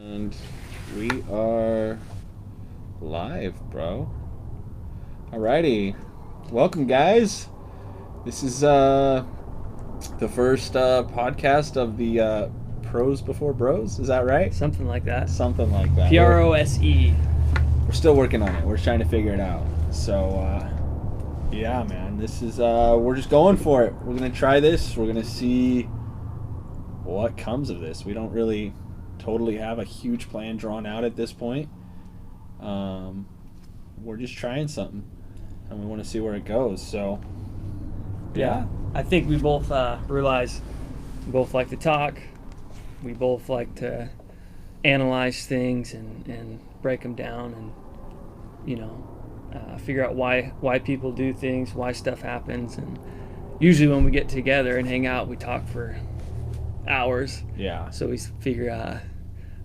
And we are live, bro. Alrighty. Welcome, guys. This is the first podcast of the Pros Before Bros. Is that right? Something like that. Something like that. PROSE. We're still working on it. We're trying to figure it out. So, yeah, man. This is, we're just going for it. We're going to try this. We're going to see what comes of this. We don't really totally have a huge plan drawn out at this point. We're just trying something, and we want to see where it goes. So, Yeah. I think we both realize we both like to talk. We both like to analyze things and break them down and, figure out why people do things, why stuff happens. And usually when we get together and hang out, we talk for hours. yeah. So we figure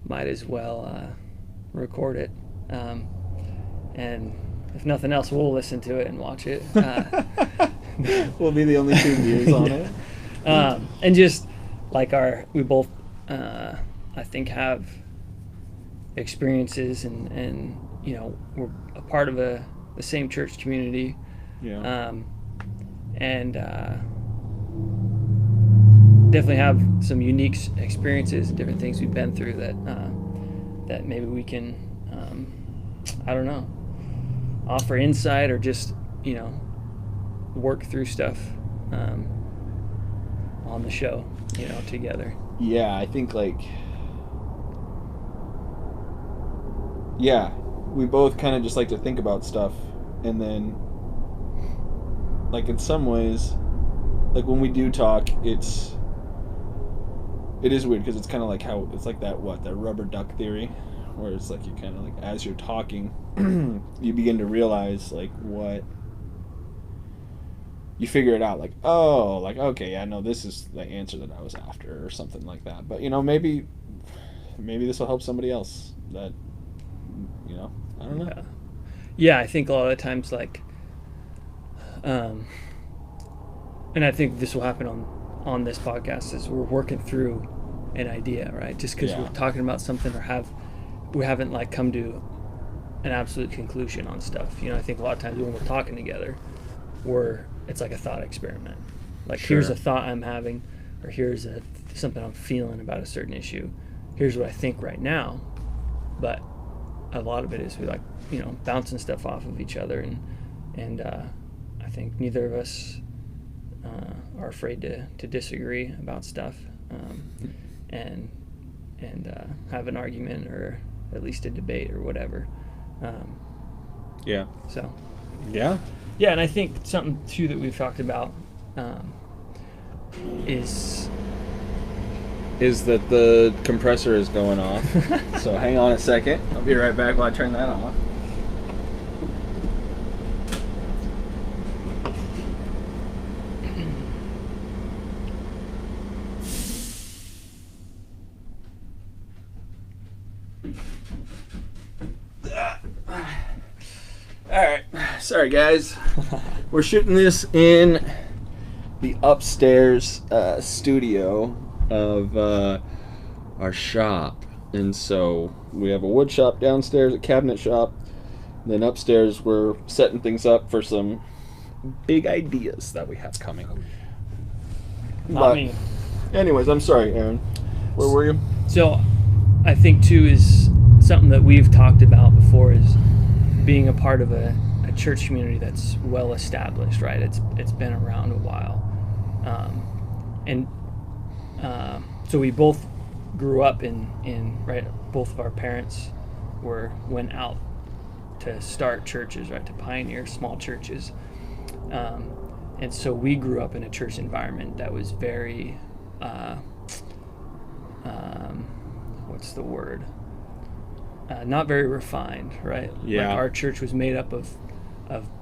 might as well record it. And if nothing else, we'll listen to it and watch it. We'll be the only two viewers on it. And just like we both, I think, have experiences and we're a part of the same church community. Yeah. And definitely have some unique experiences and different things we've been through that maybe we can, I don't know, offer insight or just, work through stuff on the show, together. Yeah, I think we both kind of just like to think about stuff, and then in some ways, when we do talk, it is weird because it's kind of like how it's like that rubber duck theory, where it's like you kind of as you're talking you begin to realize what you figure it out, okay, yeah, no, this is the answer that I was after or something like that. But maybe this will help somebody else that I don't know. Yeah, I think a lot of the times and I think this will happen on this podcast is we're working through an idea, right? Just because we're talking about something or we haven't come to an absolute conclusion on stuff. I think a lot of times when we're talking together, it's like a thought experiment. Sure. Here's a thought I'm having, or here's something I'm feeling about a certain issue. Here's what I think right now, but a lot of it is we bouncing stuff off of each other, and I think neither of us are afraid to disagree about stuff, and have an argument or at least a debate or whatever. Yeah. So. Yeah. Yeah, and I think something too that we've talked about is that the compressor is going off. So hang on a second. I'll be right back while I turn that off. Alright, sorry guys. We're shooting this in the upstairs studio of our shop. And so we have a wood shop downstairs, a cabinet shop. And then upstairs we're setting things up for some big ideas that we have coming. Not me. Anyways, I'm sorry, Aaron. Where were you? So I think too is something that we've talked about before is being a part of a church community that's well established, right? It's been around a while, so we both grew up in right. Both of our parents went out to start churches, right? To pioneer small churches, and so we grew up in a church environment that was very, what's the word? Not very refined, right? Yeah. Our church was made up of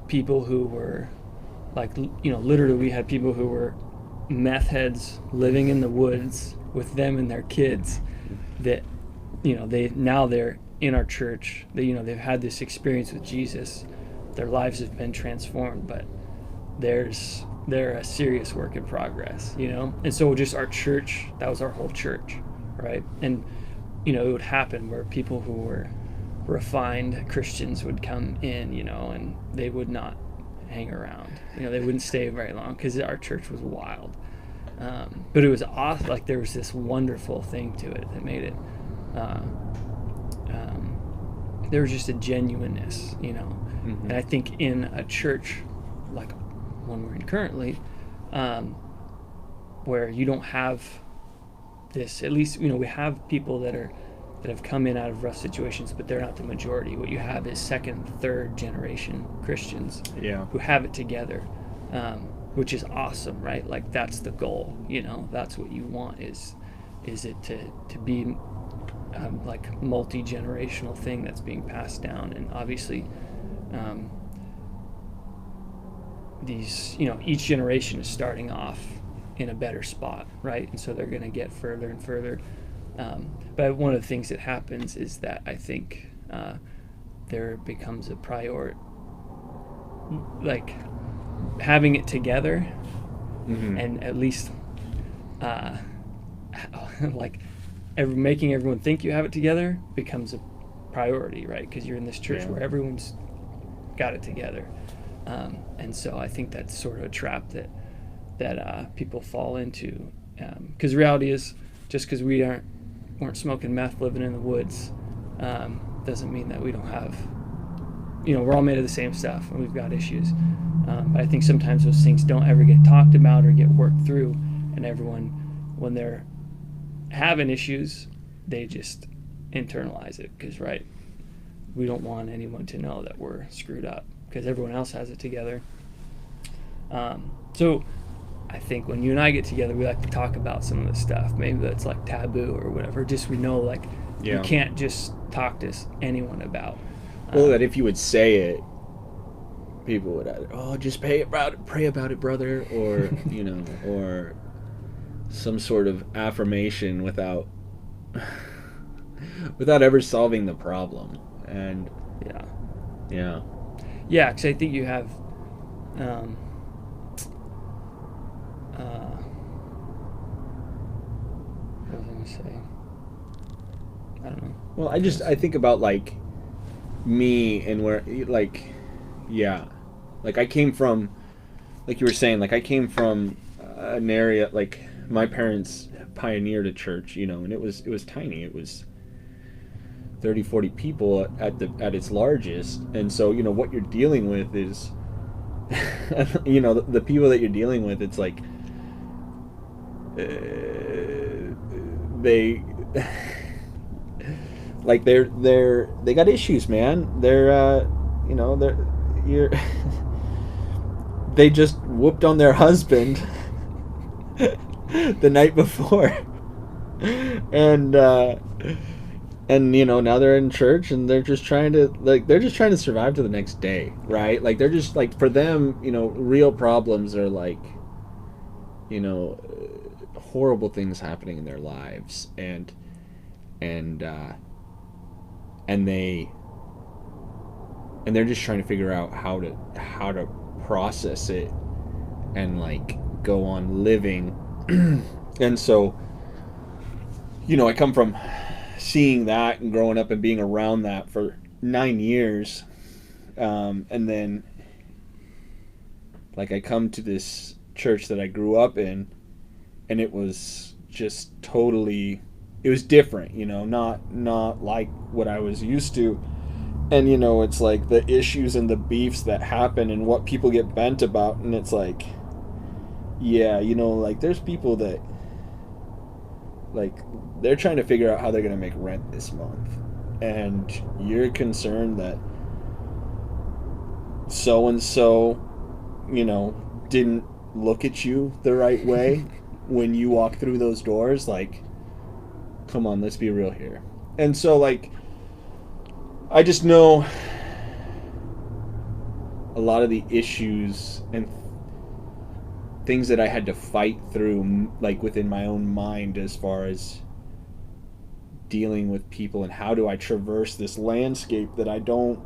people who were literally we had people who were meth heads living in the woods with them and their kids that they're in our church. They've had this experience with Jesus. Their lives have been transformed, but they're a serious work in progress, And so just our church, that was our whole church, right? And it would happen where people who were refined Christians would come in, and they would not hang around. They wouldn't stay very long because our church was wild. But it was awesome. Like, there was this wonderful thing to it that made it. There was just a genuineness, Mm-hmm. And I think in a church like one we're in currently, where you don't have this, at least we have people that have come in out of rough situations, but they're not the majority. What you have is second, third generation Christians who have it together, which is awesome, right? Like, that's the goal. That's what you want, is it to be like multi-generational thing that's being passed down. And obviously these each generation is starting off in a better spot, right? And so they're going to get further and further. But one of the things that happens is that I think there becomes a priority, like having it together, Mm-hmm. and at least like making everyone think you have it together becomes a priority, right? Because you're in this church where everyone's got it together. And so I think that's sort of a trap that people fall into. Because the reality is, just because we weren't smoking meth living in the woods, doesn't mean that we don't have, we're all made of the same stuff and we've got issues. But I think sometimes those things don't ever get talked about or get worked through, and everyone, when they're having issues, they just internalize it, because, right, we don't want anyone to know that we're screwed up because everyone else has it together. So I think when you and I get together, we like to talk about some of this stuff. Maybe that's like taboo or whatever. Just we know, like, you can't just talk to anyone about. Well, that if you would say it, people would either, just pray about it, brother, or or some sort of affirmation without ever solving the problem. And because I think you have what was I going to say? I don't know. Well, I think about, like, me and where, like, like, I came from, like you were saying, like, I came from an area, like, my parents pioneered a church, and it was tiny. It was 30, 40 people at its largest. And so, what you're dealing with is, the people that you're dealing with, it's like, they like they got issues, man. They just whooped on their husband the night before, and now they're in church and they're just trying to survive to the next day, right? Like, they're just, like, for them, real problems are like, horrible things happening in their lives, and they're just trying to figure out how to process it and, like, go on living. And so, I come from seeing that and growing up and being around that for 9 years, and then, like, I come to this church that I grew up in, and it was just totally, it was different, not like what I was used to. And, it's like the issues and the beefs that happen and what people get bent about, and it's like, like, there's people that, like, they're trying to figure out how they're going to make rent this month, and you're concerned that so-and-so, didn't look at you the right way when you walk through those doors. Like, come on, let's be real here. And so, like, I just know a lot of the issues and things that I had to fight through, like, within my own mind, as far as dealing with people and how do I traverse this landscape that I don't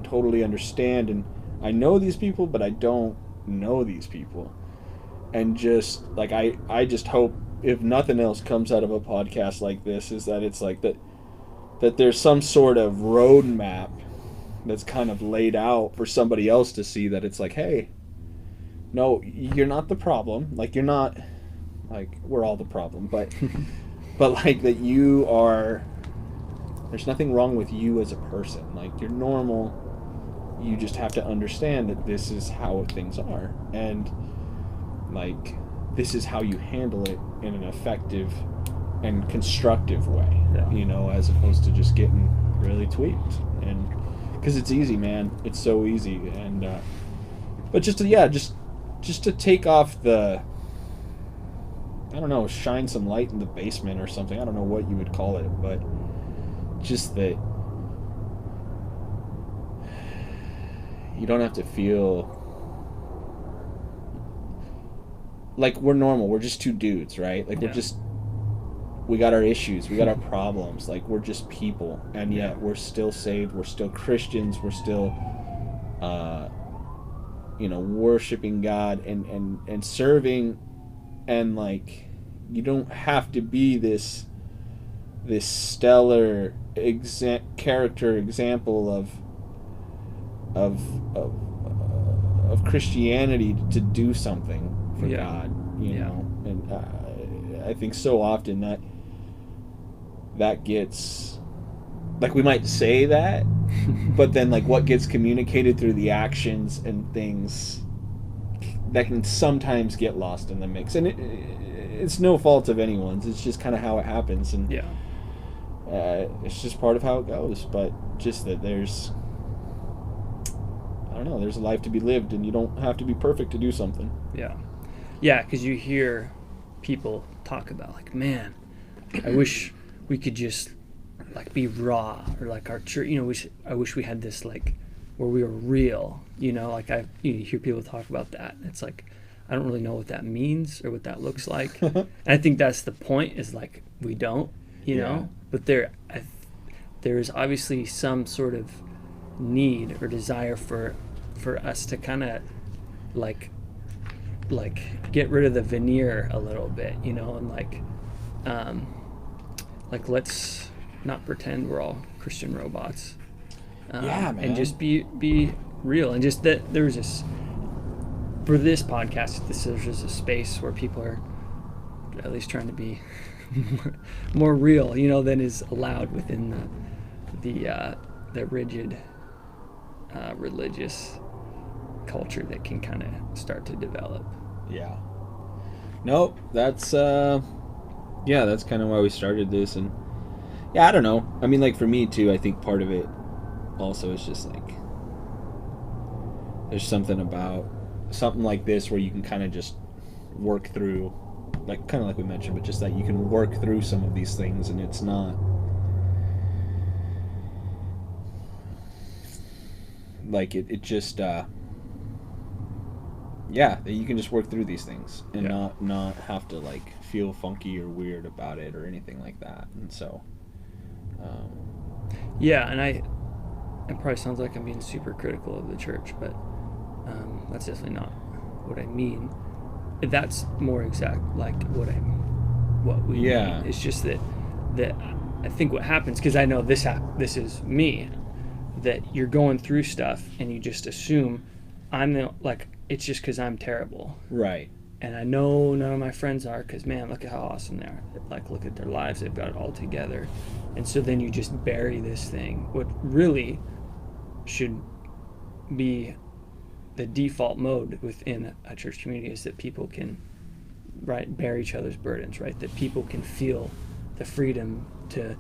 totally understand. And I know these people, but I don't know these people. And just, like, I just hope if nothing else comes out of a podcast like this, is that it's like that there's some sort of roadmap that's kind of laid out for somebody else to see, that it's like, hey, no, you're not the problem. Like, you're not, like, we're all the problem, but but like that you are, there's nothing wrong with you as a person. Like, you're normal. You just have to understand that this is how things are, and like, this is how you handle it in an effective and constructive way. Yeah. You know, as opposed to just getting really tweaked. And because it's easy, man, it's so easy. And but just to take off the, I don't know, shine some light in the basement or something. I don't know what you would call it, but just that you don't have to feel like we're normal. We're just two dudes, right? Like, we got our issues, we got our problems. Like, we're just people, and yet we're still saved. We're still Christians. We're still, worshiping God and serving, and like, you don't have to be this stellar character example of Christianity to do something for God, you know. And I think so often that gets, like, we might say that, but then like what gets communicated through the actions and things, that can sometimes get lost in the mix, and it's no fault of anyone's. It's just kind of how it happens, and it's just part of how it goes. But just that there's, I don't know, there's a life to be lived, and you don't have to be perfect to do something. Yeah, because you hear people talk about, like, man, I wish we could just, like, be raw, or like our church, you know, I wish we had this, like, where we were real, you know. Like, you hear people talk about that. It's like, I don't really know what that means or what that looks like. And I think that's the point, is like, we don't, you know. But there is obviously some sort of need or desire for us to kind of like get rid of the veneer a little bit, you know, and like let's not pretend we're all Christian robots. Man. And just be real, and just that there's this, for this podcast, there's just a space where people are at least trying to be more real, you know, than is allowed within the rigid religious culture that can kind of start to develop. Nope, that's that's kind of why we started this. And I don't know, I mean, like, for me too, I think part of it also is just like, there's something about something like this where you can kind of just work through, like, kind of like we mentioned, but just that you can work through some of these things, and it's not like it just that you can just work through these things and not have to, like, feel funky or weird about it or anything like that. And so and it probably sounds like I'm being super critical of the church, but that's definitely not what I mean. That's more exact, like, what we mean. It's just that I think what happens, because I know this is me, that you're going through stuff and you just assume it's just because I'm terrible, right? And I know none of my friends are, because, man, look at how awesome they are. Like, look at their lives, they've got it all together. And so then you just bury this thing. What really should be the default mode within a church community is that people can, right, bear each other's burdens, right? That people can feel the freedom to,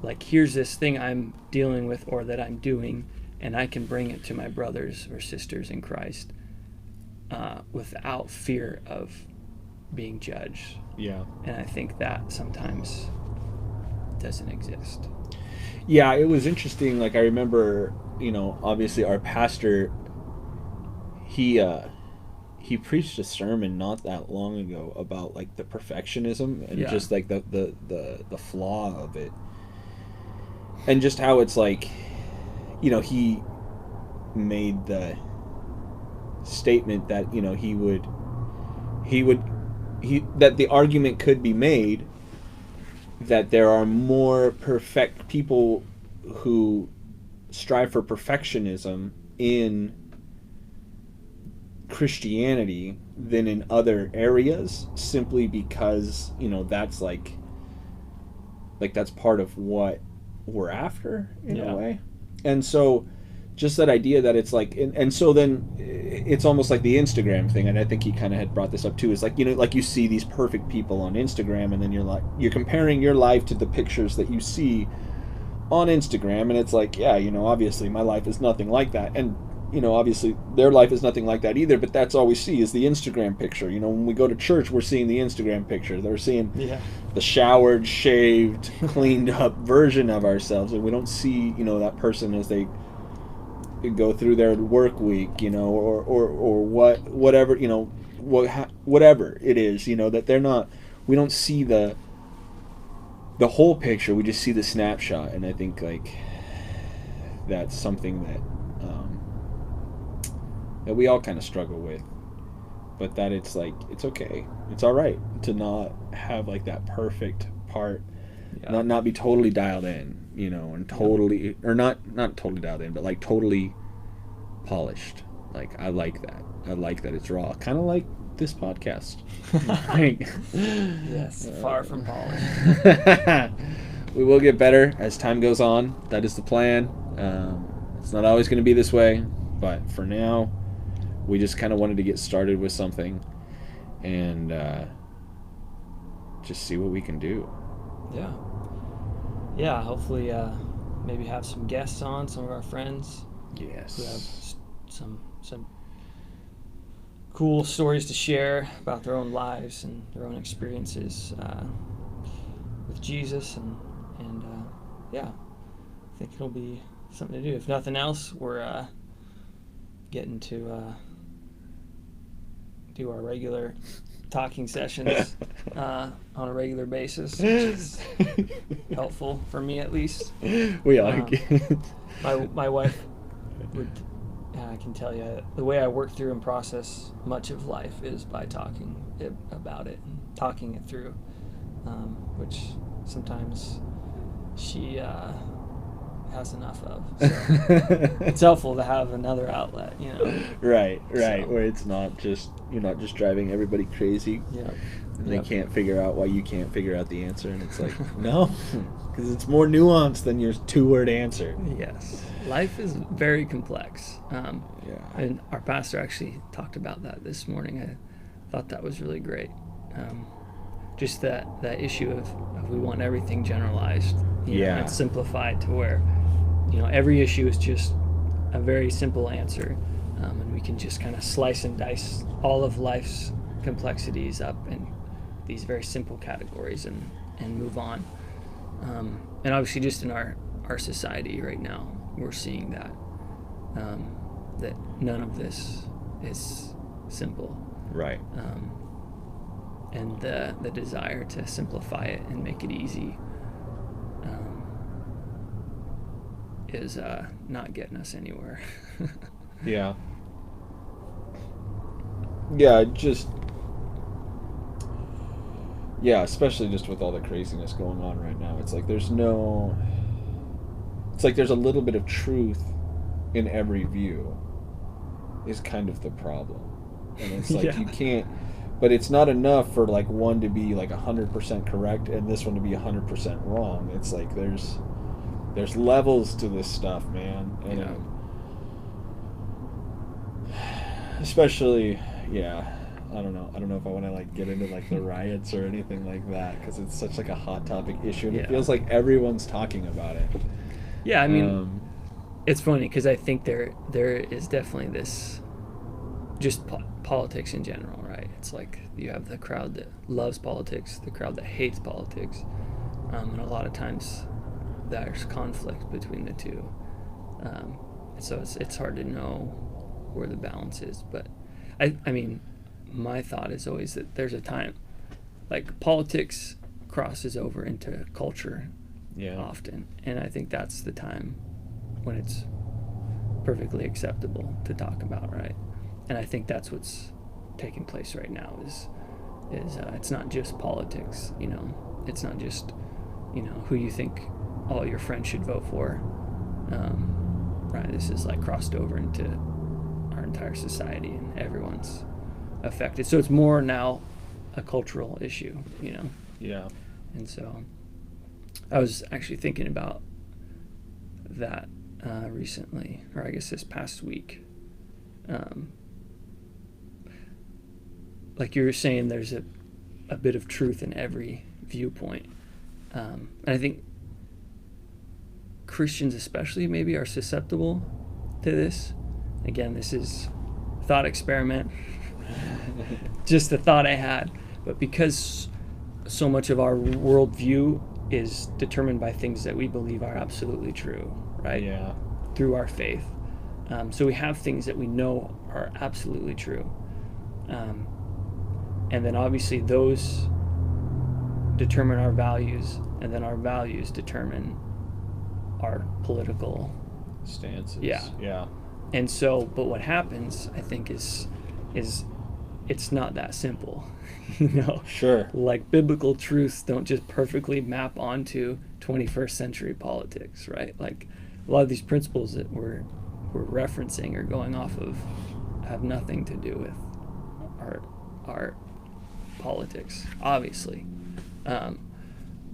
like, here's this thing I'm dealing with or that I'm doing, and I can bring it to my brothers or sisters in Christ without fear of being judged. And I think that sometimes doesn't exist. It was interesting. Like, I remember, you know, obviously our pastor, he preached a sermon not that long ago about, like, the perfectionism and just, like, the flaw of it, and just how it's like, you know, he made the statement that, you know, he would that the argument could be made that there are more perfect people who strive for perfectionism in Christianity than in other areas, simply because, you know, that's like that's part of what we're after in a way. And so just that idea that it's like, and so then it's almost like the Instagram thing, and I think he kind of had brought this up too, is like, you know, like you see these perfect people on Instagram, and then you're comparing your life to the pictures that you see on Instagram, and it's like, yeah, you know, obviously my life is nothing like that, and, you know, obviously their life is nothing like that either, but that's all we see is the Instagram picture. You know, when we go to church, we're seeing the Instagram picture. They're seeing the showered, shaved, cleaned up version of ourselves, and we don't see, you know, that person as they go through their work week, you know, or whatever, you know, whatever it is, you know, that they're not, we don't see the whole picture, we just see the snapshot. And I think like that's something that that we all kind of struggle with, but that it's like, it's okay, it's all right to not have like that perfect part, not be totally dialed in, you know, and totally, or not totally dialed in, but like totally polished. Like I like that it's raw, kind of like this podcast. Like, yes, far from polished. We will get better as time goes on. That is the plan. It's not always going to be this way, but for now, we just kind of wanted to get started with something and just see what we can do. Yeah, hopefully maybe have some guests on, some of our friends. Yes. Who have some cool stories to share about their own lives and their own experiences with Jesus, and I think it'll be something to do. If nothing else, we're getting to do our regular talking sessions on a regular basis, which is helpful for me at least. We all my wife would, I can tell you, the way I work through and process much of life is by talking about it and talking it through, which sometimes she has enough of. So it's helpful to have another outlet, you know. Right, so. Where it's not just, you're not just driving everybody crazy. Yeah. And they can't figure out why you can't figure out the answer, and it's like, no, because it's more nuanced than your 2-word answer. Yes. Life is very complex. And our pastor actually talked about that this morning. I thought that was really great. Just that issue of we want everything generalized, you know, and simplified to where, you know, every issue is just a very simple answer, and we can just kind of slice and dice all of life's complexities up in these very simple categories and move on. And obviously just in our society right now, we're seeing that that none of this is simple. Right. And the desire to simplify it and make it easy is not getting us anywhere. Yeah, especially just with all the craziness going on right now. It's like there's a little bit of truth in every view is kind of the problem. And it's like you can't, but it's not enough for like one to be like 100% correct and this one to be 100% wrong. It's like there's levels to this stuff, man. And especially, I don't know if I want to like get into like the riots or anything like that, because it's such like a hot topic issue, and it feels like everyone's talking about it. Yeah, I mean, it's funny because I think there is definitely this, just politics in general, right? It's like you have the crowd that loves politics, the crowd that hates politics, and a lot of times there's conflict between the two. So it's hard to know where the balance is. But I mean, my thought is always that there's a time, like politics crosses over into culture often, and I think that's the time when it's perfectly acceptable to talk about, right? And I think that's what's taking place right now is is it's not just politics, you know. It's not just, you know, who you think all your friends should vote for. Right? This is like crossed over into our entire society, and everyone's affected. So it's more now a cultural issue, you know. Yeah. And so I was actually thinking about that recently, or I guess this past week. Like you were saying, there's a bit of truth in every viewpoint. And I think Christians especially maybe are susceptible to this. Again, this is a thought experiment, just a thought I had. But because so much of our worldview is determined by things that we believe are absolutely true, right? Yeah. Through our faith. So we have things that we know are absolutely true. And then obviously those determine our values, and then our values determine our political stances. Yeah. And so, but what happens, I think, is it's not that simple, you know? Sure. Like biblical truths don't just perfectly map onto 21st century politics, right? Like a lot of these principles that we're referencing or going off of have nothing to do with our politics, obviously.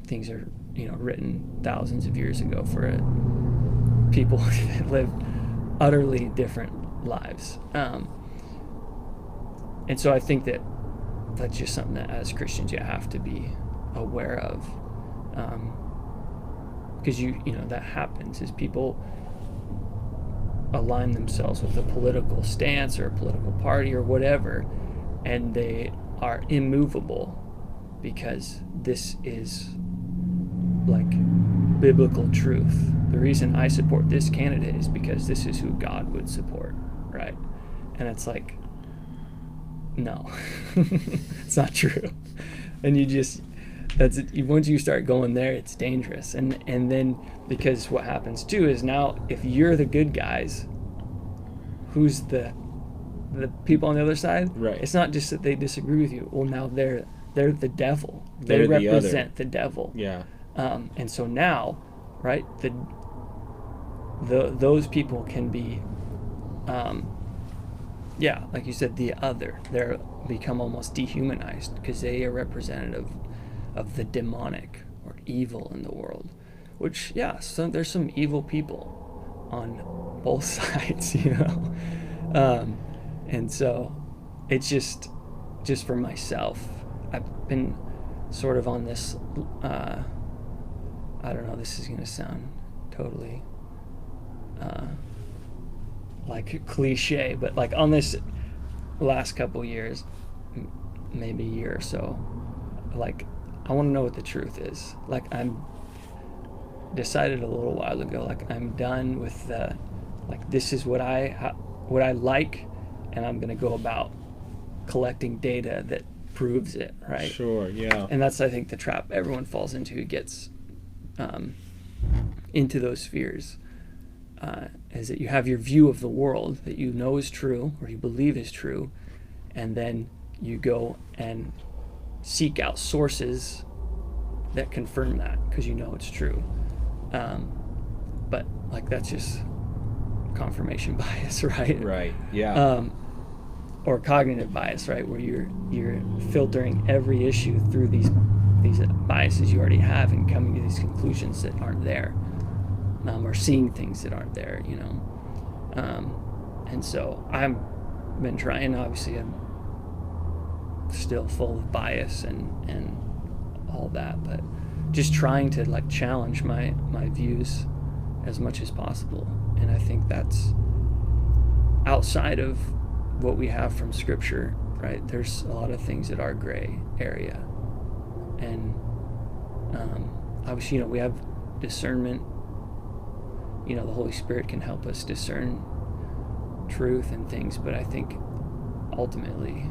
Things are, you know, written thousands of years ago for people that lived utterly different lives. And so I think that that's just something that as Christians you have to be aware of. Because you know, that happens is people align themselves with a political stance or a political party or whatever, and they are immovable because this is like biblical truth. The reason I support this candidate is because this is who God would support, right? And it's like, no, it's not true. And you just, once you start going there, it's dangerous. And then, because what happens too is now if you're the good guys, who's the people on the other side? Right. It's not just that they disagree with you. Well, now they're the devil. They're they the represent the devil. Yeah. And so now, right, those people can be, like you said, the other. They're become almost dehumanized because they are representative of the demonic or evil in the world. Which, so there's some evil people on both sides, you know. And so it's just for myself, I've been sort of on this, I don't know, this is going to sound totally like cliche, but like on this last couple years, maybe a year or so, like I want to know what the truth is. Like I'm decided a little while ago, like I'm done with the, like this is what I like, and I'm going to go about collecting data that proves it, right? Sure, yeah. And that's, I think, the trap everyone falls into who gets into those spheres, is that you have your view of the world that you know is true or you believe is true, and then you go and seek out sources that confirm that because you know it's true. But like that's just confirmation bias, right? Right. Yeah. Or cognitive bias, right, where you're filtering every issue through these biases you already have and coming to these conclusions that aren't there, or seeing things that aren't there, you know. And so I've been trying. Obviously, I'm still full of bias and all that, but just trying to like challenge my views as much as possible. And I think that's outside of what we have from Scripture, right? There's a lot of things that are gray area, and obviously, you know, we have discernment. You know, the Holy Spirit can help us discern truth and things, but I think ultimately,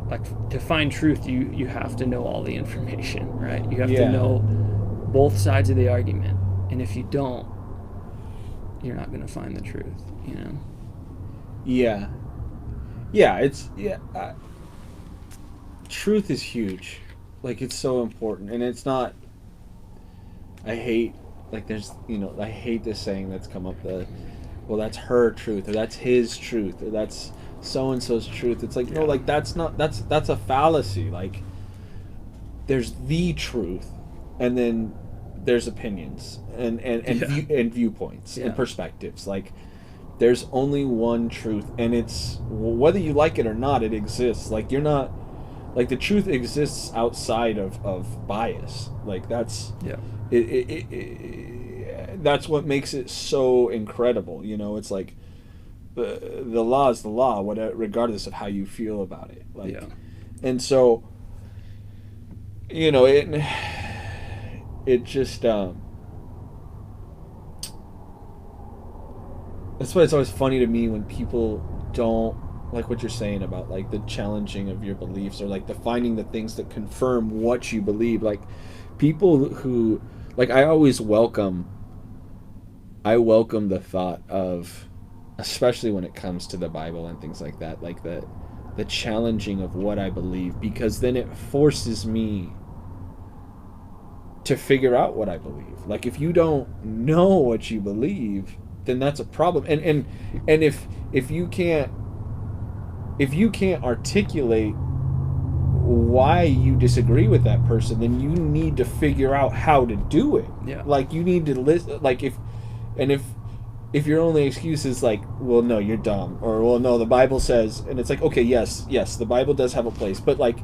like to find truth, you have to know all the information, right? You have to know both sides of the argument, and if you don't, you're not going to find the truth, you know? Yeah. Truth is huge. Like, it's so important, and it's not. I hate, like, I hate this saying that's come up, well, that's her truth, or that's his truth, or that's so and so's truth. It's like, no, like, that's a fallacy. Like, there's the truth, and then there's opinions and viewpoints and perspectives. Like, there's only one truth, and it's, whether you like it or not, it exists. Like, you're not, like, the truth exists outside of bias. Like, that's that's what makes it so incredible. It's like the law is the law, whatever, regardless of how you feel about it. Like, and so, it just that's why it's always funny to me when people don't like what you're saying about, like, the challenging of your beliefs, or like the finding the things that confirm what you believe. Like, people who, like, I welcome the thought of, especially when it comes to the Bible and things like that, like the challenging of what I believe, because then it forces me to figure out what I believe. Like, if you don't know what you believe, then that's a problem. And if you can't articulate why you disagree with that person, then you need to figure out how to do it. Like, you need to listen. Like, if your only excuse is like, well, no, you're dumb, or, well, no, the Bible says, and it's like, okay, yes, the Bible does have a place, but, like,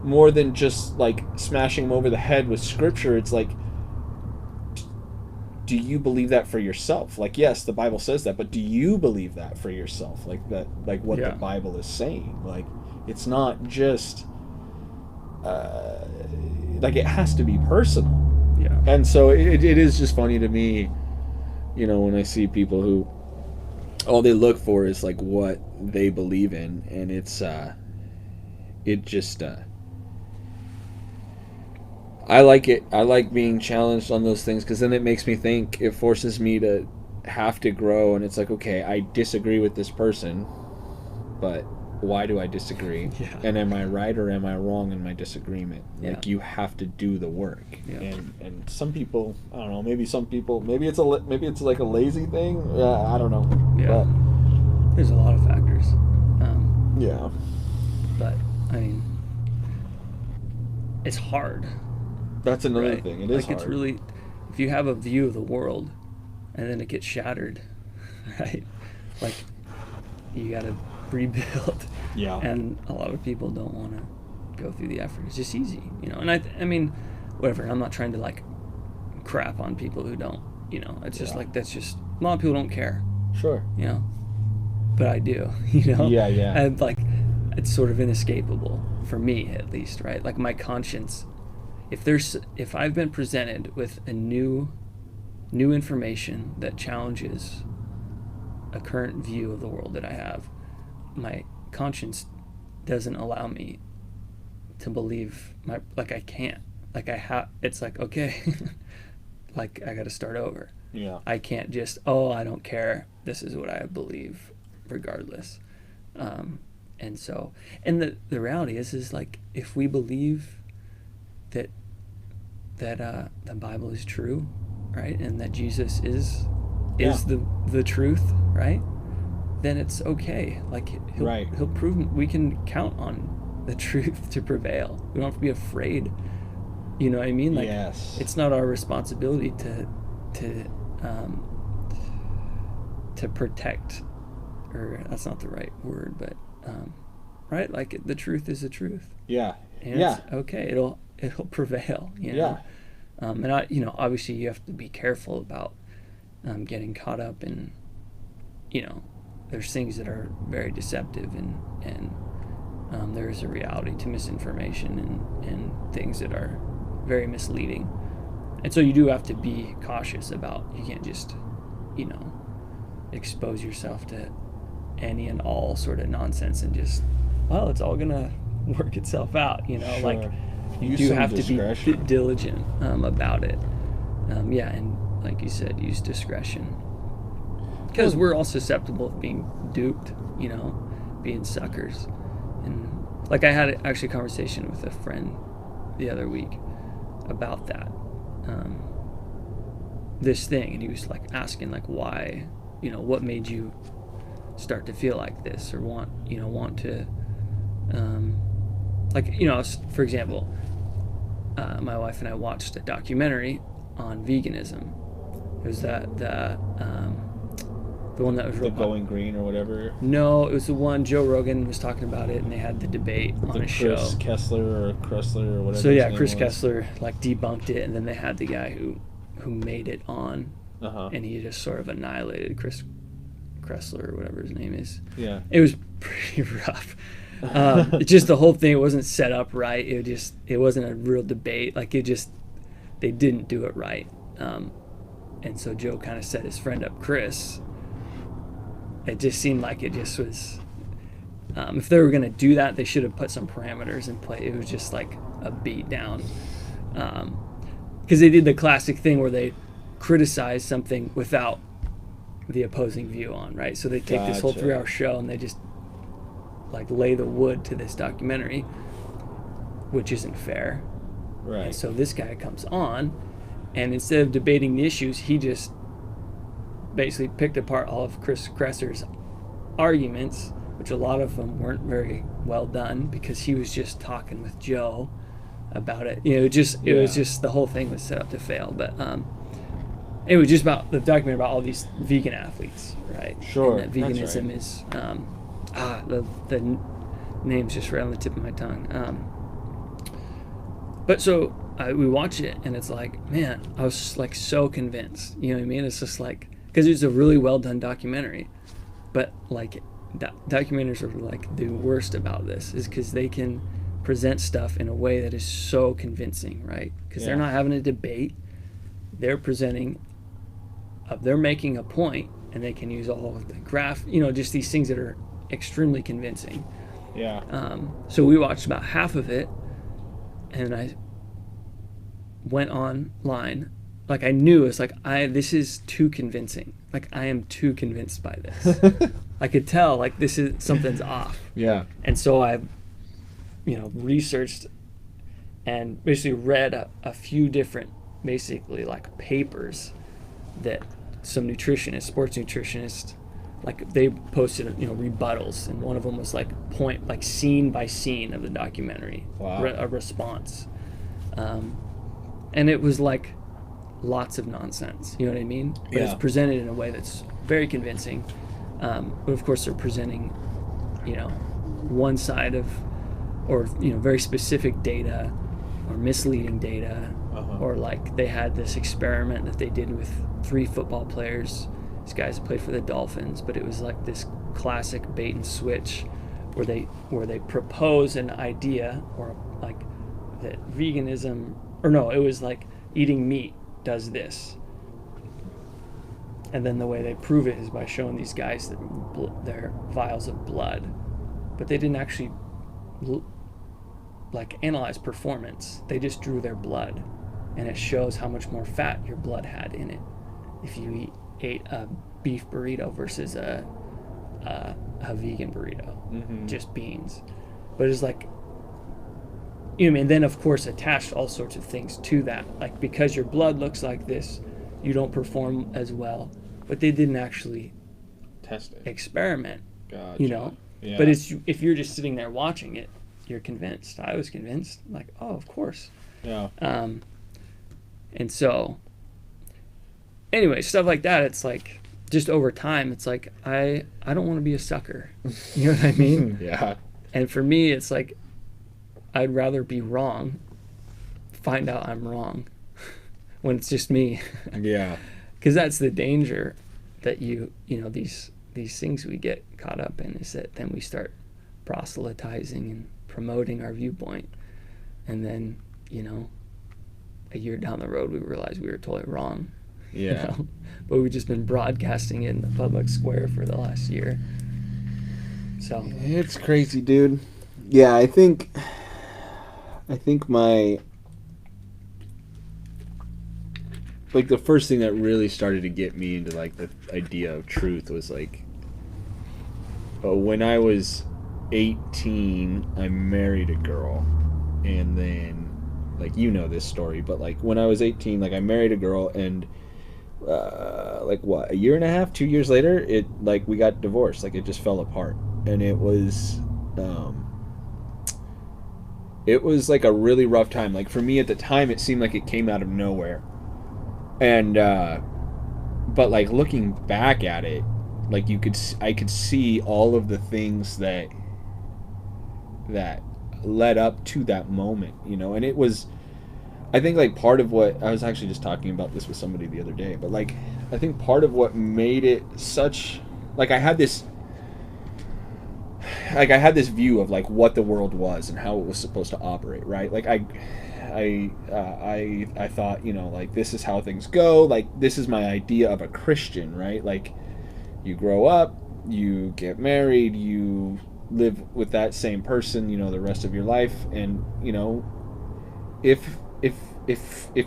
more than just, like, smashing them over the head with scripture, it's like, do you believe that for yourself? Like, yes, the Bible says that, but do you believe that for yourself? Like, that, like, what the Bible is saying? Like, it's not just like, it has to be personal. And so it is just funny to me, when I see people who all they look for is, like, what they believe in, and it's it just I like it. I like being challenged on those things, because then it makes me think. It forces me to have to grow, and it's like, okay, I disagree with this person, but why do I disagree? And am I right or am I wrong in my disagreement? Like, you have to do the work. And some people, I don't know, maybe it's like a lazy thing. I don't know. But there's a lot of factors. But I mean, it's hard. That's another thing. It is like, hard. It's really, if you have a view of the world and then it gets shattered, right? Like, you got to rebuild. And a lot of people don't want to go through the effort. It's just easy, And I mean, whatever. I'm not trying to, like, crap on people who don't, It's just like, that's just, a lot of people don't care. Sure. But I do, And, like, it's sort of inescapable for me, at least, right? Like, my conscience. If I've been presented with a new information that challenges a current view of the world that I have, my conscience doesn't allow me to believe I can't. Like, it's like, okay, like, I got to start over. I can't just, I don't care. This is what I believe, regardless. And so, and the reality is like, if we believe that the Bible is true, right, and that Jesus is the truth, right, then it's okay. Like, he'll prove, we can count on the truth to prevail. We don't have to be afraid. You know what I mean? Like, it's not our responsibility to protect, or that's not the right word, but right, like, the truth is the truth. And it's okay. It'll prevail. And obviously you have to be careful about getting caught up in, there's things that are very deceptive, and there is a reality to misinformation and things that are very misleading. And so you do have to be cautious about, you can't just, expose yourself to any and all sort of nonsense and just, it's all gonna work itself out, like, you do have to be diligent about it. And like you said, use discretion, because we're all susceptible of being duped, being suckers. And like I had actually a conversation with a friend the other week about that, this thing, and he was like asking like why, what made you start to feel like this or want to, for example, my wife and I watched a documentary on veganism. It was the one that was the Going Green or whatever. No, it was the one Joe Rogan was talking about it, and they had the debate on his show. Chris Kessler or whatever. So yeah, Chris Kessler like debunked it, and then they had the guy who made it on, and he just sort of annihilated Chris Kessler or whatever his name is. Yeah, it was pretty rough. Just the whole thing, it wasn't set up right. It wasn't a real debate. Like they didn't do it right. And so Joe kind of set his friend up, Chris. It just seemed like it just was, if they were going to do that, they should have put some parameters in play. It was just like a beat down. Because they did the classic thing where they criticize something without the opposing view on, right? So they take this whole 3-hour show and they just like lay the wood to this documentary, which isn't fair. Right. And so this guy comes on, and instead of debating the issues, he just basically picked apart all of Chris Kresser's arguments, which a lot of them weren't very well done because he was just talking with Joe about it. It was just the whole thing was set up to fail. But it was just about the documentary about all these vegan athletes, right? Sure. And that veganism is the name's just right on the tip of my tongue. But so we watch it, and it's like, man, I was like so convinced. You know what I mean? It's just like, because it's a really well done documentary, but like documentaries are like the worst about this is because they can present stuff in a way that is so convincing, right? Because they're not having a debate, they're presenting, they're making a point, and they can use all of the graph, just these things that are extremely convincing. Yeah. So we watched about half of it, and I went online. Like I knew it's like this is too convincing. Like I am too convinced by this. I could tell like this is something's off. Yeah. And so I, researched and basically read a few different basically like papers that some nutritionists, sports nutritionists, like they posted rebuttals, and one of them was like scene by scene of the documentary. Wow. A response, and it was like lots of nonsense, you know what I mean? But it's presented in a way that's very convincing. But of course they're presenting one side of, or very specific data or misleading data. Or like they had this experiment that they did with 3 football players, these guys that played for the Dolphins, but it was like this classic bait and switch where they propose an idea, or like that veganism, or no, it was like eating meat does this, and then the way they prove it is by showing these guys their vials of blood, but they didn't actually like analyze performance. They just drew their blood, and it shows how much more fat your blood had in it if you ate a beef burrito versus a vegan burrito, just beans. But it's like, and then of course attached all sorts of things to that, like because your blood looks like this, you don't perform as well. But they didn't actually test it, experiment. Gotcha. Yeah. But it's, if you're just sitting there watching it, you're convinced. I was convinced, like, oh, of course. Yeah. And so, anyway, stuff like that, it's like, just over time, it's like, I don't want to be a sucker. You know what I mean? Yeah. And for me, it's like, I'd rather be wrong, find out I'm wrong, when it's just me. Yeah. Because that's the danger that these things we get caught up in, is that then we start proselytizing and promoting our viewpoint. And then, a year down the road, we realize we were totally wrong. Yeah. But we've just been broadcasting it in the public square for the last year. So it's crazy, dude. Yeah, I think my, like, the first thing that really started to get me into like the idea of truth was like, when I was 18, I married a girl, and then, like, you know this story, but like when I was 18, like I married a girl, and like what, a year and a half, 2 years later, it like we got divorced. Like it just fell apart, and it was like a really rough time. Like for me at the time, it seemed like it came out of nowhere, and but like looking back at it, like I could see all of the things that led up to that moment, you know. And it was, I think, like part of what I was actually just talking about this with somebody the other day, but like I think part of what made it such, like I had this view of like what the world was and how it was supposed to operate, right? Like I thought, you know, like this is how things go, like this is my idea of a Christian, right? Like you grow up, you get married, you live with that same person, you know, the rest of your life, and you know, if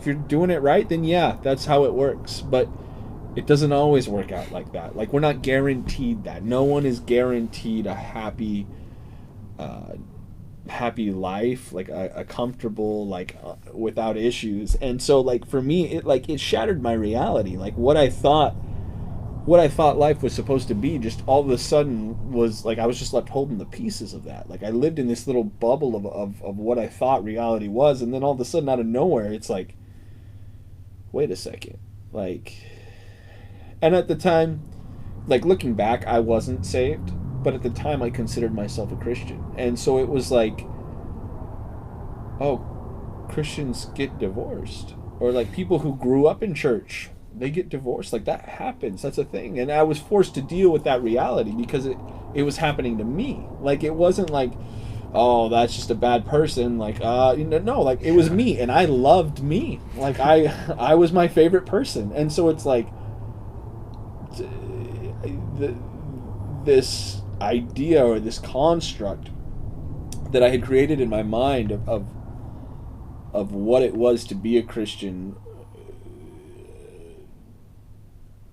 you're doing it right, then yeah, that's how it works. But it doesn't always work out like that. Like we're not guaranteed that. No one is guaranteed a happy life, like a comfortable, like without issues. And so like for me, it shattered my reality. Like what I thought life was supposed to be, just all of a sudden was like I was just left holding the pieces of that. Like I lived in this little bubble of what I thought reality was, and then all of a sudden out of nowhere it's like, wait a second. Like, and at the time, like looking back, I wasn't saved, but at the time I considered myself a Christian. And so it was like, oh, Christians get divorced, or like people who grew up in church, they get divorced. Like that happens. That's a thing. And I was forced to deal with that reality because it was happening to me. Like it wasn't like, oh, that's just a bad person. Like, no, like it was me, and I loved me. Like I was my favorite person. And so it's like this idea or this construct that I had created in my mind of what it was to be a Christian,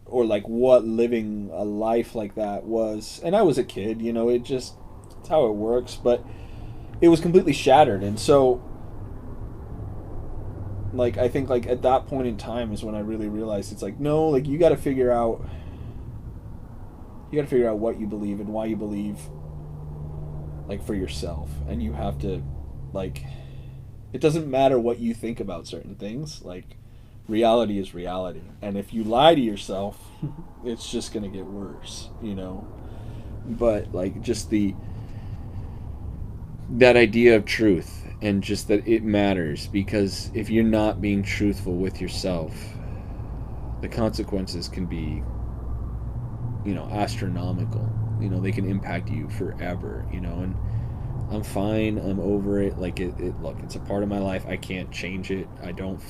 or like what living a life like that was. And I was a kid, you know, it's how it works, but it was completely shattered. And so like I think like at that point in time is when I really realized it's like, no, like you got to figure out what you believe and why you believe, like for yourself. And you have to, like, it doesn't matter what you think about certain things. Like reality is reality, and if you lie to yourself, it's just gonna get worse, you know. But like just that idea of truth, and just that it matters, because if you're not being truthful with yourself, the consequences can be, you know, astronomical. You know, they can impact you forever, you know. And I'm fine, I'm over it. Like look, it's a part of my life. I can't change it. I don't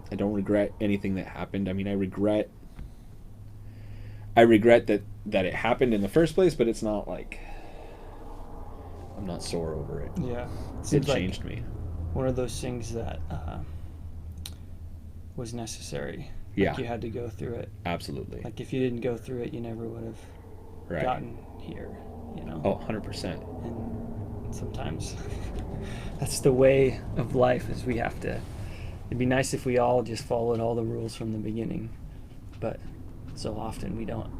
regret anything that happened. I mean, I regret that it happened in the first place, but it's not like I'm not sore over it. Yeah, it changed me. One of those things that was necessary. Yeah, like you had to go through it. Absolutely. Like if you didn't go through it, you never would have gotten here, you know. Oh, 100%. And sometimes that's the way of life, is we have to. It'd be nice if we all just followed all the rules from the beginning, but so often we don't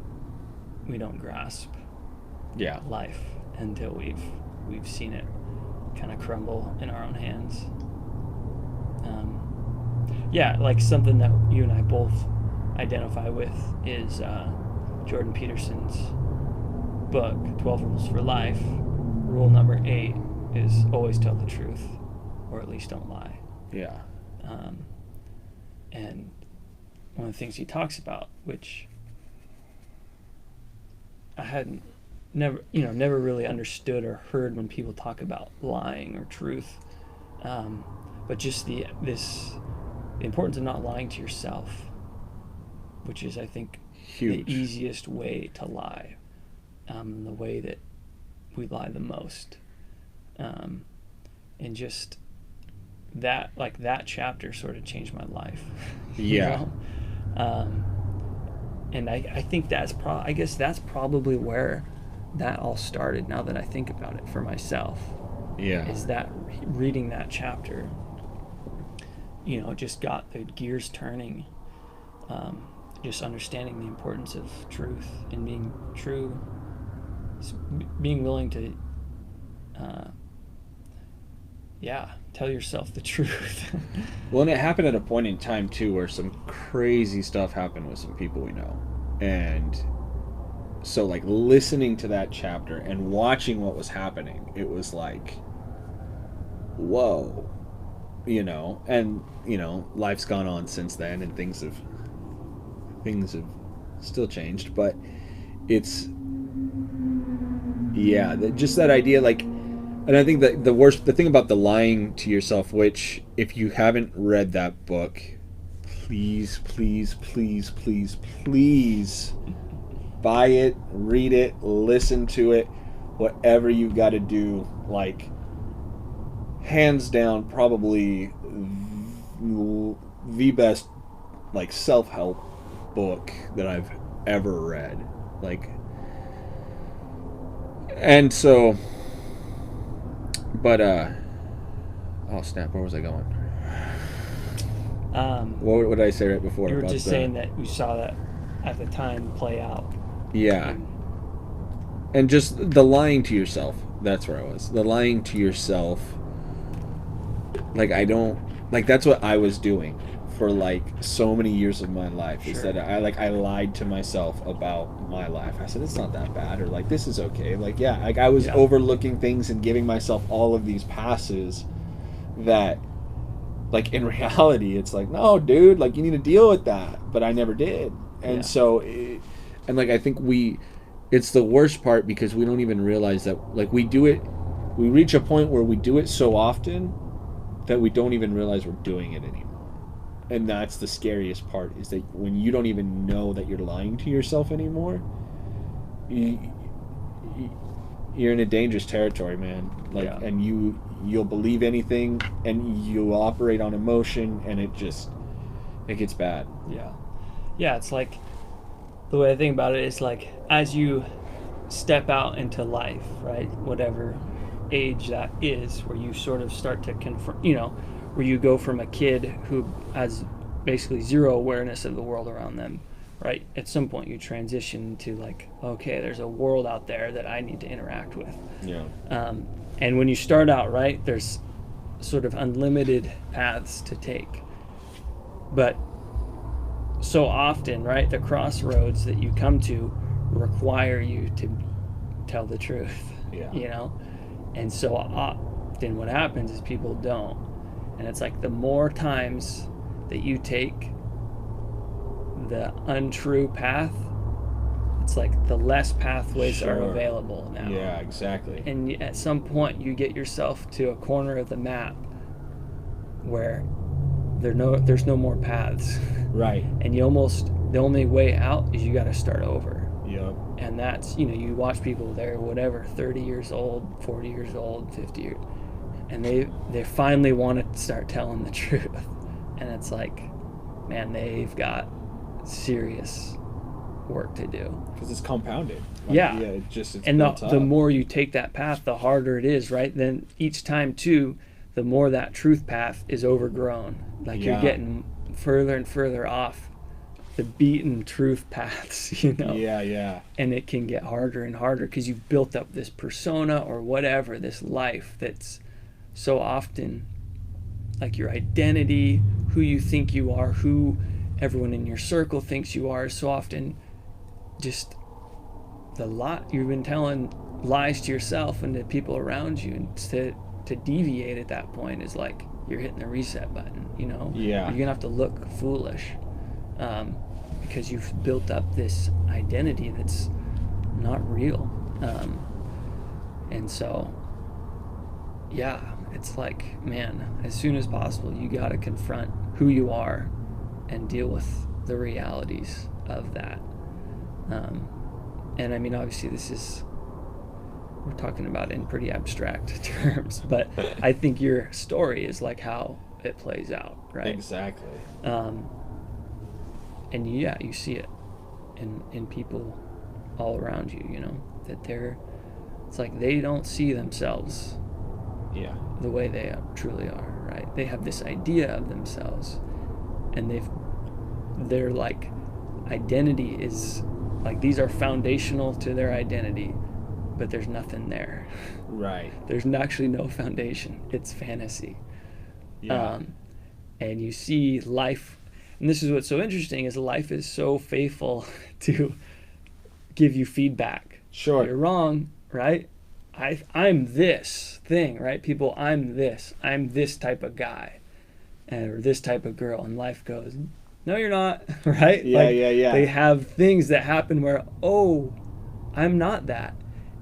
grasp life until we've seen it kind of crumble in our own hands. Like something that you and I both identify with is Jordan Peterson's book, 12 Rules for Life. Rule number 8 is always tell the truth, or at least don't lie. Yeah. And one of the things he talks about, which I hadn't never really understood or heard when people talk about lying or truth, but just the importance of not lying to yourself, which is, I think, huge. The easiest way to lie, the way that we lie the most, and just that, like that chapter sort of changed my life. Yeah. You know? And I think that's probably where that all started, now that I think about it for myself, Yeah. is that reading that chapter, just got the gears turning. Just understanding the importance of truth and being true, being willing to, tell yourself the truth. Well, and it happened at a point in time too where some crazy stuff happened with some people we know. And so like listening to that chapter and watching what was happening, it was like, whoa, and life's gone on since then, and things have still changed, but it's just that idea, like. And I think that the thing about the lying to yourself, which if you haven't read that book, please, please, please, please, please buy it, read it, listen to it, whatever you've got to do. Like, hands down, probably the best, like, self-help book that I've ever read. Like, and so, but, oh snap, where was I going? What did I say right before? You were just saying that you saw that at the time play out. Yeah. And just the lying to yourself. That's where I was. The lying to yourself. Like, that's what I was doing for like so many years of my life. Sure. Is that I lied to myself about my life. I said, it's not that bad, or like, this is okay. Like, yeah, like I was overlooking things and giving myself all of these passes that, like, in reality, it's like, no, dude, like, you need to deal with that. But I never did. And so, and like, I think it's the worst part because we don't even realize that, like, we reach a point where we do it so often that we don't even realize we're doing it anymore. And that's the scariest part, is that when you don't even know that you're lying to yourself anymore, you're in a dangerous territory, man. Like, and you'll believe anything, and you'll operate on emotion, and it gets bad. Yeah, it's like, the way I think about it is like, as you step out into life, right, whatever age that is, where you sort of start to confront, where you go from a kid who has basically zero awareness of the world around them, right? At some point you transition to like, okay, there's a world out there that I need to interact with. Yeah. And when you start out, right, there's sort of unlimited paths to take. But so often, right, the crossroads that you come to require you to tell the truth, And so often what happens is people don't. And it's like, the more times that you take the untrue path, it's like the less pathways are available now. Yeah, exactly. And at some point you get yourself to a corner of the map where there's no more paths. Right. And the only way out is you got to start over. Yep. And that's, you watch people, they're whatever, 30 years old, 40 years old, 50 years, and they finally want to start telling the truth. And it's like, man, they've got serious work to do. Because it's compounded. It's and the more you take that path, the harder it is, right? Then each time, too, the more that truth path is overgrown. Like, you're getting further and further off the beaten truth paths, Yeah. And it can get harder and harder because you've built up this persona or whatever, this life that's so often like your identity, who you think you are, who everyone in your circle thinks you are, is so often just the lie. You've been telling lies to yourself and to people around you, and to deviate at that point is like you're hitting the reset button. You're gonna have to look foolish because you've built up this identity that's not real. And so it's like, man, as soon as possible you got to confront who you are and deal with the realities of that. And I mean, obviously we're talking about in pretty abstract terms, but I think your story is like how it plays out, right? Exactly. And you see it in people all around you, that it's like they don't see themselves Yeah. the way they truly are, right? They have this idea of themselves, and their like identity is like, these are foundational to their identity, but there's nothing there. Right. There's actually no foundation. It's fantasy. Yeah. And you see life, and this is what's so interesting, is life is so faithful to give you feedback. Sure. You're wrong, right? I'm this thing, right? People, I'm this type of guy, or this type of girl, and life goes, no, you're not, right? Yeah, yeah. They have things that happen where, oh, I'm not that.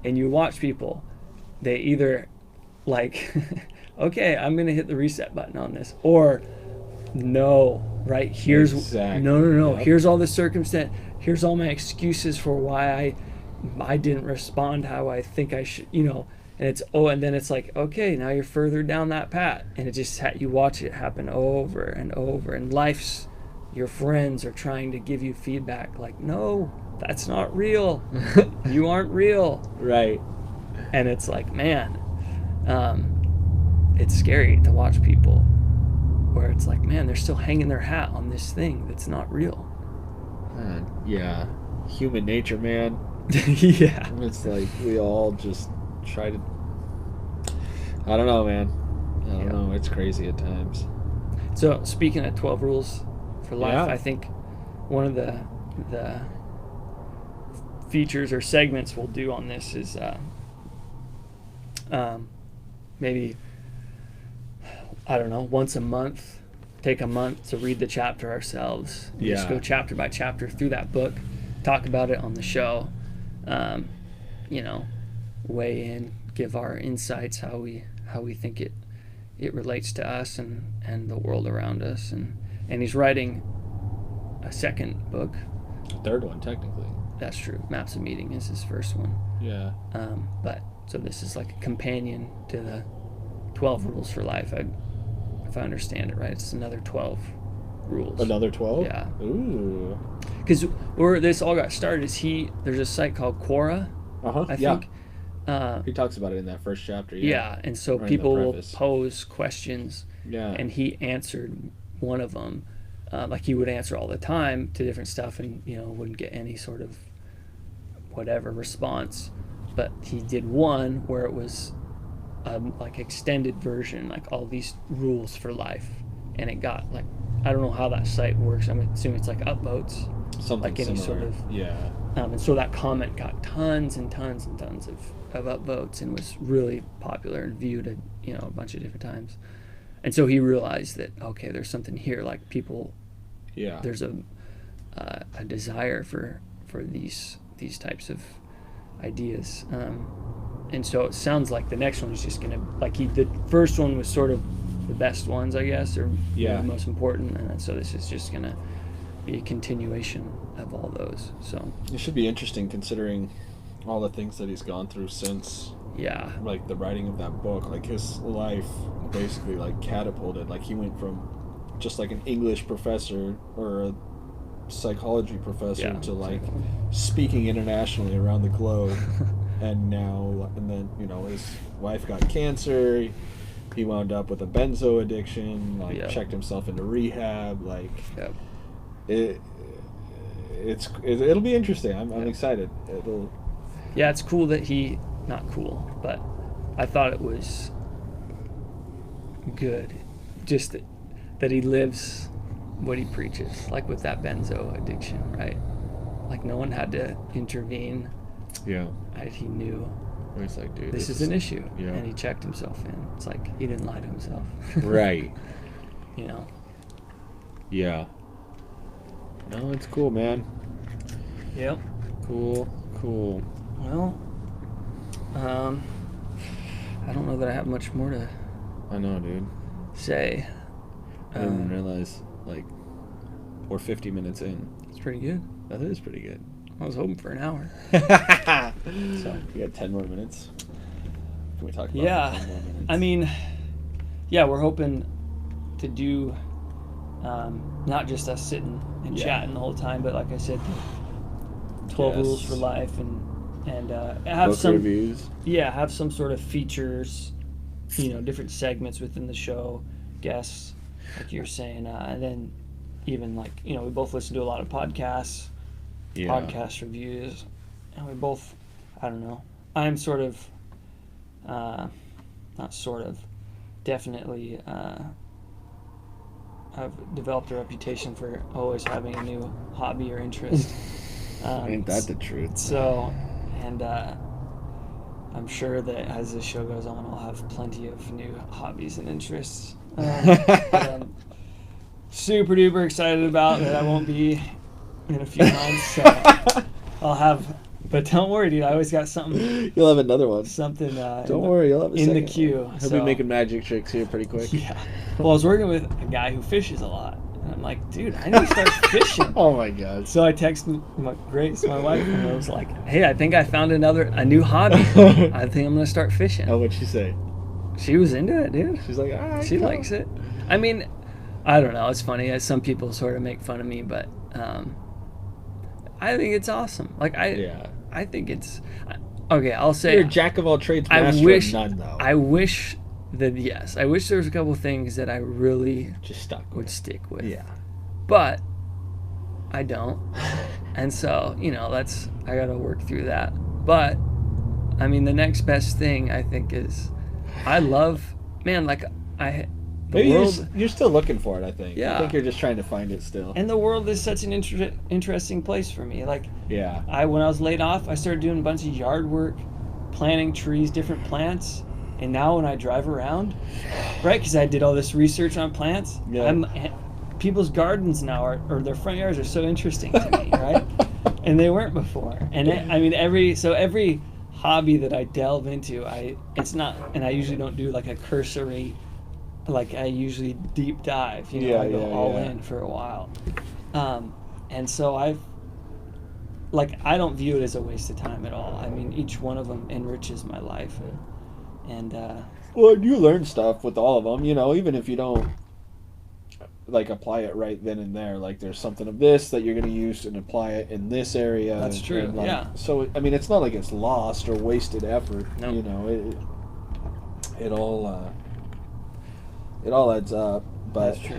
And you watch people, they either like, okay, I'm going to hit the reset button on this, or no, right? Here's, Exactly. no. Yep. Here's all the circumstance. Here's all my excuses for why I didn't respond how I think I should, and it's, and then it's like, okay, now you're further down that path. And it just, you watch it happen over and over. And your friends are trying to give you feedback like, no, that's not real. You aren't real. Right. And it's like, man, it's scary to watch people where it's like, man, they're still hanging their hat on this thing that's not real. Yeah. Human nature, man. Yeah. It's like we all just try to. I don't know, man. I don't know. It's crazy at times. So speaking of 12 rules for life, Yeah. I think one of the features or segments we'll do on this is maybe, I don't know, once a month, take a month to read the chapter ourselves. Yeah. Just go chapter by chapter through that book, talk about it on the show, weigh in, give our insights, how we think it relates to us and the world around us. And he's writing a second book. Third one, technically. That's true. Maps of Meaning is his first one. Yeah. But so this is like a companion to the 12 rules for life. If I understand it right, it's another 12 rules. Another 12? Yeah. Ooh. Because where this all got started is there's a site called Quora, I Yeah. think. He talks about it in that first chapter. Yeah, and so Right in the people will preface. pose questions, Yeah. and he answered one of them. Like he would answer all the time to different stuff, and wouldn't get any sort of whatever response. But he did one where it was like extended version, like all these rules for life, and it got like, I don't know how that site works. I'm assuming it's like upvotes, Something like any similar. sort of. Yeah. And so that comment got tons and tons and tons of upvotes and was really popular and viewed a bunch of different times. And so he realized that, okay, there's something here, like people, Yeah. there's a desire for these types of ideas. And so it sounds like the next one is just gonna, the first one was sort of the best ones, I guess, or Yeah. the most important, and so this is just gonna be a continuation of all those. So It should be interesting considering all the things that he's gone through since, yeah, like, the writing of that book. Like, his life basically, like, catapulted. Like, he went from just, like, an English professor or a psychology professor Yeah, to, like, exactly. speaking internationally around the globe. And then, his wife got cancer. He wound up with a benzo addiction, like, Yeah. checked himself into rehab. Like, yeah. it'll be interesting. I'm Yeah. excited. Yeah, it's cool that not cool, but I thought it was good just that he lives what he preaches, like with that benzo addiction, right? Like no one had to intervene. Yeah. He knew It's like, dude, this is an issue, yeah. and he checked himself in. It's like he didn't lie to himself. Right. Yeah. No, it's cool, man. Yep. Cool. Well, I don't know that I have much more to I know, dude. say. I didn't realize, like, we're 50 minutes in. It's pretty good. That is pretty good. I was hoping for an hour. So, we got 10 more minutes. Can we talk about Yeah, 10 more minutes? I mean, yeah, we're hoping to do not just us sitting and Yeah. chatting the whole time, but like I said, 12 Yes. rules for life, and and have Book some reviews. have some sort of features, different segments within the show, guests, like you're saying, and then even like we both listen to a lot of podcasts, podcast reviews, and we both, I don't know, I'm sort of, not sort of, definitely. I've developed a reputation for always having a new hobby or interest. Ain't that the truth? So, and I'm sure that as the show goes on, I'll have plenty of new hobbies and interests. But I'm super duper excited about that I won't be in a few months. So I'll have, but don't worry, dude. I always got something. You'll have another one. Something. Don't worry, you'll have a in the second queue. one. He'll be making magic tricks here pretty quick. Yeah. Well, I was working with a guy who fishes a lot. And I'm like, dude, I need to start fishing. Oh my god. So I texted Grace, my wife, and I was like, hey, I think I found a new hobby. I think I'm going to start fishing. Oh, what'd she say? She was into it, dude. She's like, all right. She likes it. I mean, I don't know. It's funny. Some people sort of make fun of me, but I think it's awesome. Like, I think it's... Okay, I'll say... You're a jack of all trades, master of none, though. I wish there was a couple things that I really just would stick with. Yeah. But I don't. And so, I got to work through that. But, I mean, the next best thing, I think, is... I love... Man, like, Maybe you're still looking for it, I think. Yeah. I think you're just trying to find it still. And the world is such an interesting place for me. Like, yeah. When I was laid off, I started doing a bunch of yard work, planting trees, different plants. And now when I drive around, right, because I did all this research on plants, people's gardens now or their front yards are so interesting to me, right? And they weren't before. And every hobby that I delve into, it's not, and I usually don't do like a cursory. Like I usually deep dive, I go all in for a while, and so I don't view it as a waste of time at all. I mean, each one of them enriches my life, and well, you learn stuff with all of them, even if you don't like apply it right then and there. Like there's something of this that you're going to use and apply it in this area. That's true. Yeah. So I mean, it's not like it's lost or wasted effort. No. It all adds up. But that's true.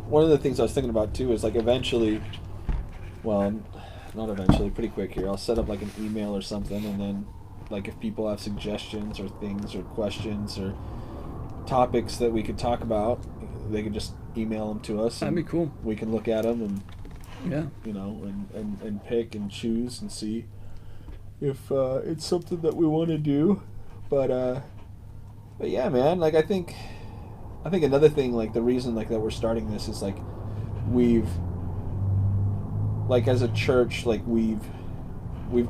One of the things I was thinking about too is like eventually, well, not eventually, pretty quick here, I'll set up like an email or something, and then like if people have suggestions or things or questions or topics that we could talk about, they could just email them to us. That'd be cool. We can look at them and yeah, and pick and choose and see if it's something that we want to do. But yeah, man, like I think another thing, like the reason like that we're starting this is like we've like as a church, like we've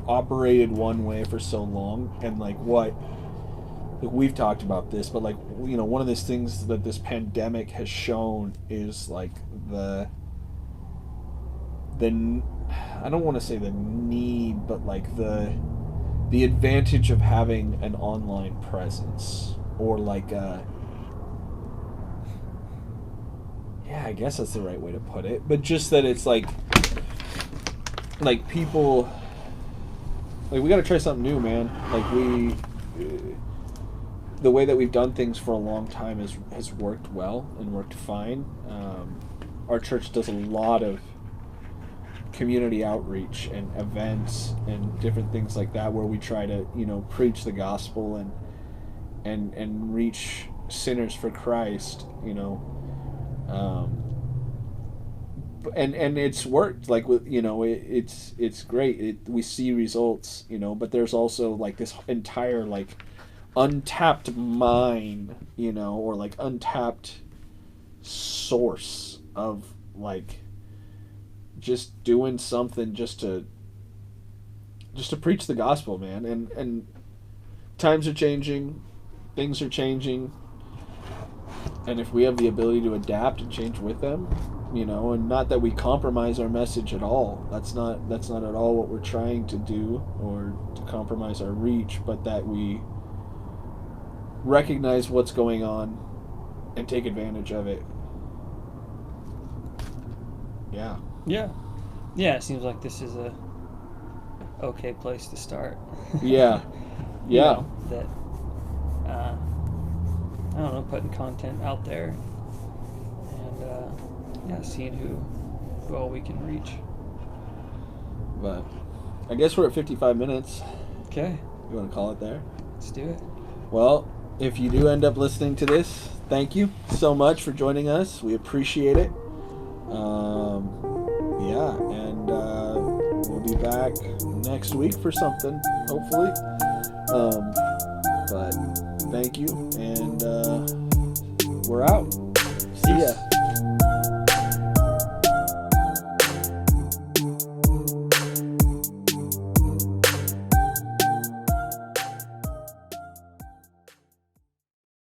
operated one way for so long, and like we've talked about this, but like one of these things that this pandemic has shown is like the I don't want to say the need, but like the advantage of having an online presence, or like I guess that's the right way to put it. But just that it's like people, like we got to try something new, man. Like the way that we've done things for a long time has worked well and worked fine. Our church does a lot of community outreach and events and different things like that, where we try to preach the gospel and reach sinners for Christ. And it's worked, like with it's great. We see results, but there's also like this entire like untapped mine, or like untapped source of like just doing something just to preach the gospel, man. And times are changing, things are changing. And if we have the ability to adapt and change with them, and not that we compromise our message at all. That's not at all what we're trying to do, or to compromise our reach, but that we recognize what's going on and take advantage of it. Yeah. Yeah. Yeah, it seems like this is okay place to start. Yeah. You Yeah. know, that I don't know, putting content out there and yeah, seeing who all we can reach. But I guess we're at 55 minutes. Okay, You want to call it there? let's do it. Well, if you do end up listening to this, thank you so much for joining us. We appreciate it. Yeah, and we'll be back next week for something, hopefully. But thank you, and we're out. See ya.